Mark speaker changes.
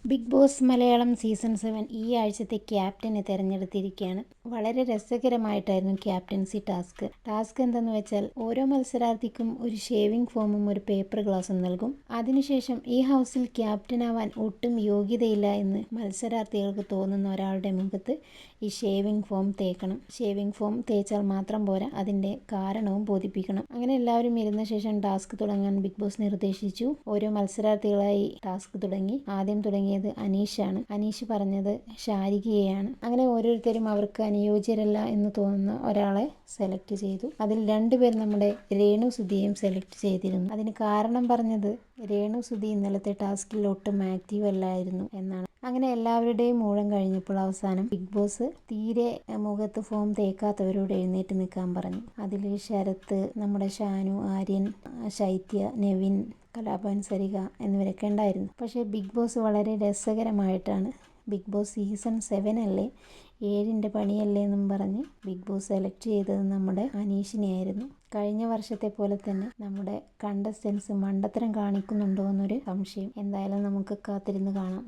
Speaker 1: Big boss Malayalam season 7 ഈ ആഴ്ചത്തെ ക്യാപ്റ്റനെ തിരഞ്ഞെടുത്തിരിക്കുകയാണ്. വളരെ രസകരമായിട്ടായിരുന്നു ക്യാപ്റ്റൻസി ടാസ്ക് എന്തെന്ന് വെച്ചാൽ ഓരോ മത്സരാർത്ഥിക്കും ഒരു ഷേവിംഗ് ഫോമും ഒരു പേപ്പർ ഗ്ലാസും നൽകും. അതിനുശേഷം ഈ ഹൗസിൽ ക്യാപ്റ്റനാവാൻ ഒട്ടും യോഗ്യതയില്ല എന്ന് മത്സരാർത്ഥികൾക്ക് തോന്നുന്ന ഒരാളുടെ മുഖത്ത് ഈ ഷേവിംഗ് ഫോം തേക്കണം. ഷേവിംഗ് ഫോം തേച്ചാൽ മാത്രം പോരാ, അതിൻ്റെ കാരണവും ബോധിപ്പിക്കണം. അങ്ങനെ എല്ലാവരും ഇരുന്ന ശേഷം ടാസ്ക് തുടങ്ങാൻ ബിഗ് ബോസ് നിർദ്ദേശിച്ചു. ഓരോ മത്സരാർത്ഥികളായി ടാസ്ക് തുടങ്ങി. ആദ്യം തുടങ്ങിയത് അനീഷാണ്. അനീഷ് പറഞ്ഞത് ശാരികയെയാണ്. അങ്ങനെ ഓരോരുത്തരും അവർക്ക് അനുയോജ്യരല്ല എന്ന് തോന്നുന്ന ഒരാളെ സെലക്ട് ചെയ്തു. അതിൽ 2 പേർ നമ്മുടെ രേണു സുധിയെയും സെലക്ട് ചെയ്തിരുന്നു. അതിന് കാരണം പറഞ്ഞത് രേണു സുധി ഇന്നലത്തെ ടാസ്കിൽ ഒട്ടും ആക്റ്റീവ് അല്ലായിരുന്നു എന്നാണ്. അങ്ങനെ എല്ലാവരുടെയും ഊഴം കഴിഞ്ഞപ്പോൾ അവസാനം ബിഗ് ബോസ് തീരെ മുഖത്ത് ഫോം തേക്കാത്തവരോട് എഴുന്നേറ്റ് നിൽക്കാൻ പറഞ്ഞു. അതിൽ ശരത്ത്, നമ്മുടെ ഷാനു, ആര്യൻ, ശൈത്യ, നെവിൻ, കലാഭവൻ സരിക എന്നിവരൊക്കെ ഉണ്ടായിരുന്നു. പക്ഷേ ബിഗ് ബോസ് വളരെ രസകരമായിട്ടാണ് ബിഗ് ബോസ് സീസൺ 7 അല്ലേ, 7ൻ്റെ പണിയല്ലേ എന്നും പറഞ്ഞ് ബിഗ് ബോസ് സെലക്ട് ചെയ്തത് നമ്മുടെ അനീഷിനെയായിരുന്നു. കഴിഞ്ഞ വർഷത്തെ പോലെ തന്നെ നമ്മുടെ കണ്ടസ്റ്റൻസ് മണ്ടത്തരം കാണിക്കുന്നുണ്ടോ എന്നൊരു സംശയം. എന്തായാലും നമുക്ക് കാത്തിരുന്ന് കാണാം.